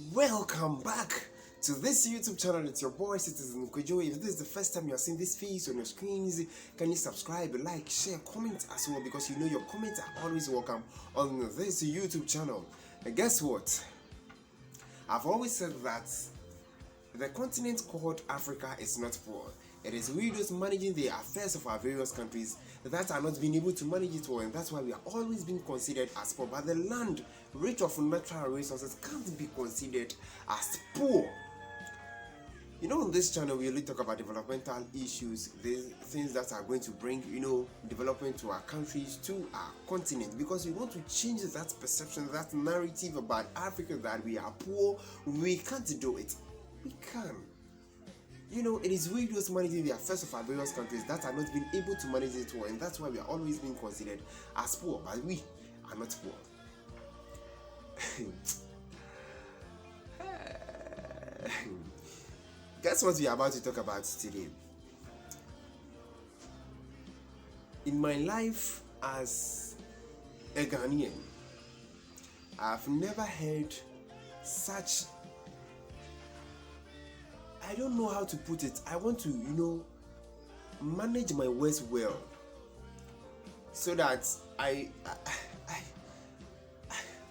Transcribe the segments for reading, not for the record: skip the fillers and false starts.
Welcome back to this YouTube channel. It's your boy Citizen QWADJO. If this is the first time you are seeing this face on your screens, can you subscribe, like, share, comment as well, because you know your comments are always welcome on this YouTube channel. And guess what? I've always said that the continent called Africa is not poor. It is we those managing the affairs of our various countries that are not being able to manage it well, and that's why we are always being considered as poor. But the land rich of natural resources can't be considered as poor. You know, on this channel we only talk about developmental issues, the things that are going to bring, development to our countries, to our continent, because we want to change that perception, that narrative about Africa that we are poor. We can't do it. We can. It is we those managing the affairs of our various countries that are not being able to manage it well, and that's why we are always being considered as poor, but we are not poor. Guess what we are about to talk about today? In my life as a Ghanaian, I've never heard such, I don't know how to put it. I want to, manage my words well, so that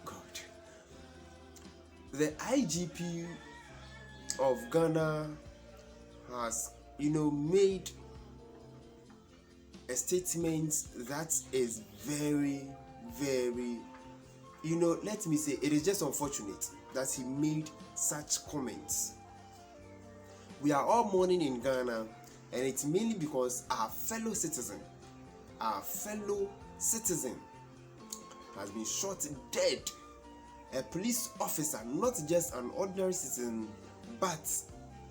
God, the IGP of Ghana has, made a statement that is very, very, let me say, it is just unfortunate that he made such comments. We are all mourning in Ghana, and it's mainly because our fellow citizen has been shot dead. A police officer, not just an ordinary citizen, but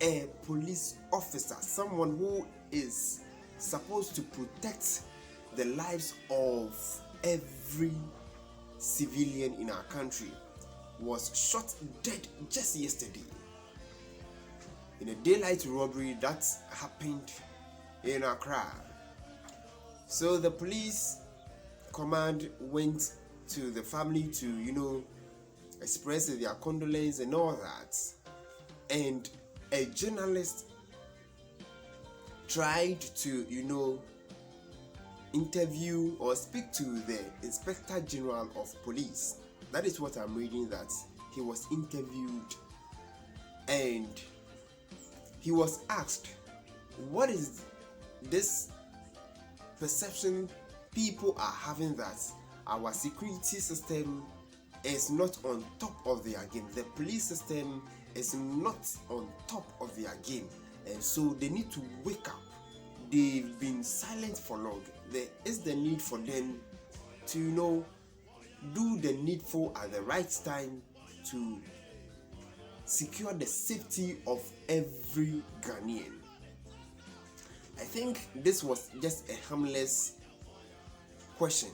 a police officer, someone who is supposed to protect the lives of every civilian in our country, was shot dead just yesterday in a daylight robbery that happened in Accra. So the police command went to the family to, express their condolence and all that. And a journalist tried to, interview or speak to the Inspector General of Police. That is what I'm reading, that he was interviewed and he was asked, what is this perception people are having that our security system is not on top of their game? The police system is not on top of their game, and so they need to wake up. They've been silent for long. There is the need for them to do the needful at the right time to secure the safety of every Ghanaian. I think this was just a harmless question.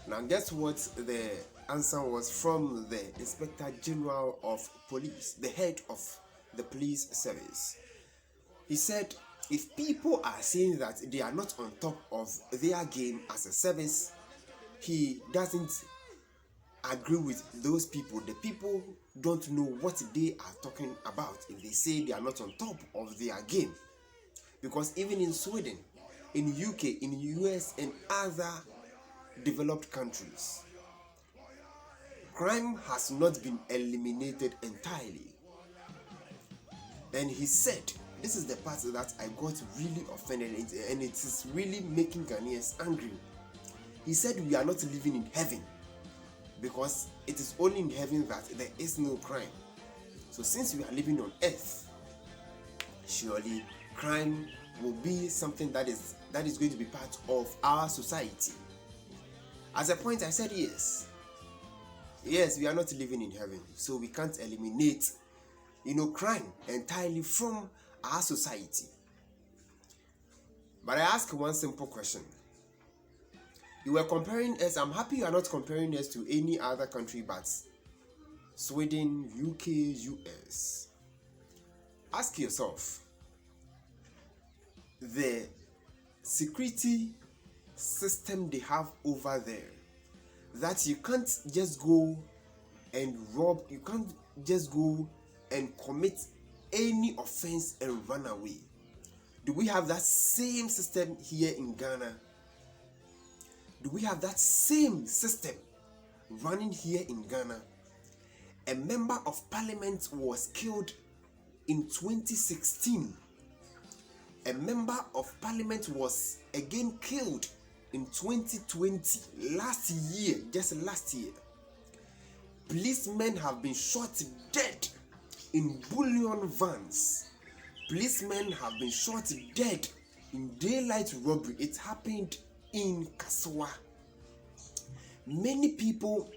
Now guess what the answer was from the Inspector General of Police, the head of the police service. He said, if people are saying that they are not on top of their game as a service, he doesn't agree with those people. The people don't know what they are talking about if they say they are not on top of their game. Because even in Sweden, in UK, in US, and other developed countries, crime has not been eliminated entirely. And he said, this is the part that I got really offended, and it is really making Ghanaians angry. He said we are not living in heaven, because it is only in heaven that there is no crime. So since we are living on earth, surely crime will be something that is going to be part of our society. As a point, I said yes, we are not living in heaven, so we can't eliminate crime entirely from our society. But I ask one simple question. You were comparing us. I'm happy you are not comparing us to any other country but Sweden, UK, US. Ask yourself, the security system they have over there, that you can't just go and rob, you can't just go and commit any offense and run away? Do we have that same system here in Ghana? Do we have that same system running here in Ghana? A member of parliament was killed in 2016. A member of parliament was again killed in 2020, just last year. Policemen have been shot dead in bullion vans. Policemen have been shot dead in daylight robbery. It happened in Kaswa. Many people,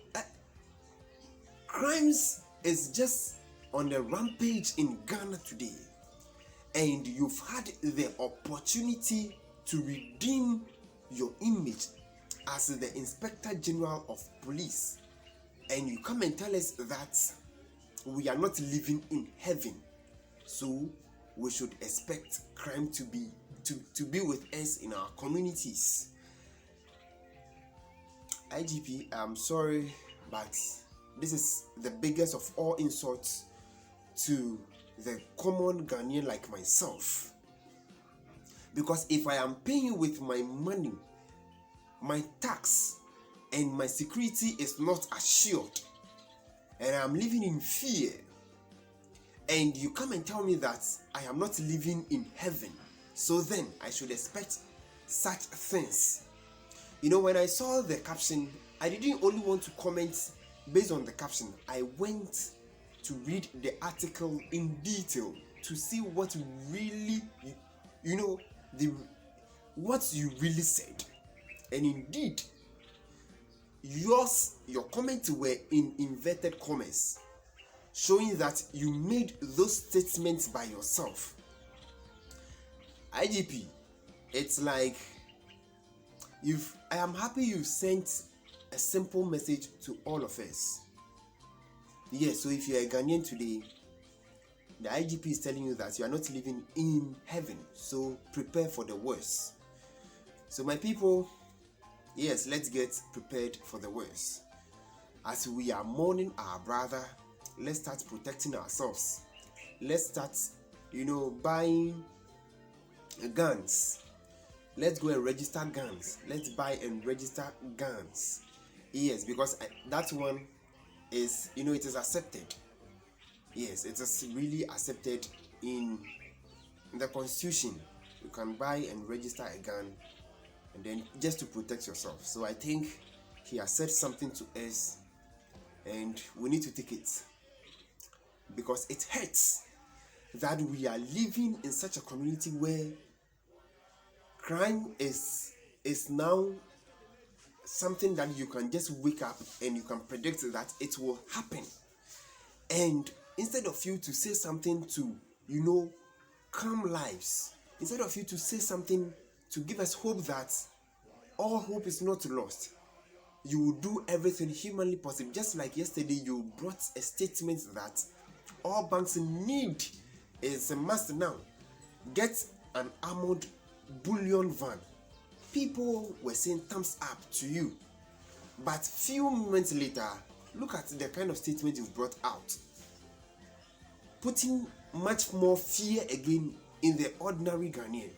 crimes is just on the rampage in Ghana today, and you've had the opportunity to redeem your image as the Inspector General of Police, and you come and tell us that we are not living in heaven, so we should expect crime to be with us in our communities. IGP, I'm sorry, but this is the biggest of all insults to the common Ghanaian like myself. Because if I am paying with my money, my tax, and my security is not assured, and I'm living in fear, and you come and tell me that I am not living in heaven, so then I should expect such things. You know, when I saw the caption, I didn't only want to comment based on the caption. I went to read the article in detail to see what really, what you really said. And indeed, your comments were in inverted commas, showing that you made those statements by yourself. IGP, it's like I am happy you sent a simple message to all of us. Yes, so if you are a Ghanaian today, the IGP is telling you that you are not living in heaven, so prepare for the worst. So my people, yes, let's get prepared for the worst. As we are mourning our brother, let's start protecting ourselves. Let's start, buying guns. Let's go and register guns. Let's buy and register guns. Yes, because that one is, it is accepted. Yes, it is really accepted in the constitution. You can buy and register a gun, and then just to protect yourself. So I think he has said something to us, and we need to take it, because it hurts that we are living in such a community where crime is now something that you can just wake up and you can predict that it will happen. And instead of you to say something to, calm lives, instead of you to say something to give us hope that all hope is not lost, you will do everything humanly possible. Just like yesterday, you brought a statement that all banks need is a must now get an armored bullion van. People were saying thumbs up to you, but few moments later, look at the kind of statement you've brought out, putting much more fear again in the ordinary Ghanaian.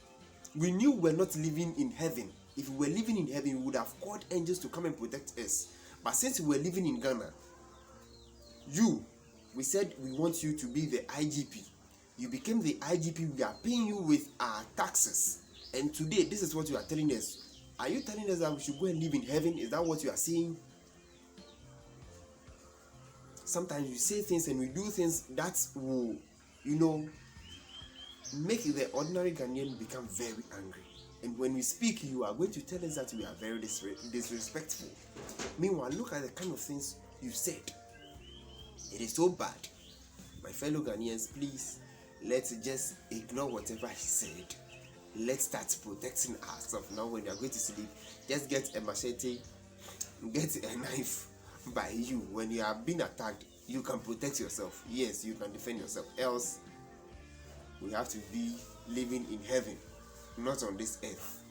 We knew we were not living in heaven. If we were living in heaven, we would have called angels to come and protect us. But since we were living in Ghana, we said we want you to be the IGP. You became the IGP. We are paying you with our taxes. And today, this is what you are telling us. Are you telling us that we should go and live in heaven? Is that what you are saying? Sometimes you say things and we do things that will, make the ordinary Ghanaian become very angry. And when we speak, you are going to tell us that we are very disrespectful. Meanwhile, look at the kind of things you said. It is so bad. My fellow Ghanaians, please, let's just ignore whatever he said. Let's start protecting ourselves. Now when you are going to sleep, just get a machete, get a knife by you. When you are being attacked, you can protect yourself. Yes, you can defend yourself. Else, we have to be living in heaven, not on this earth.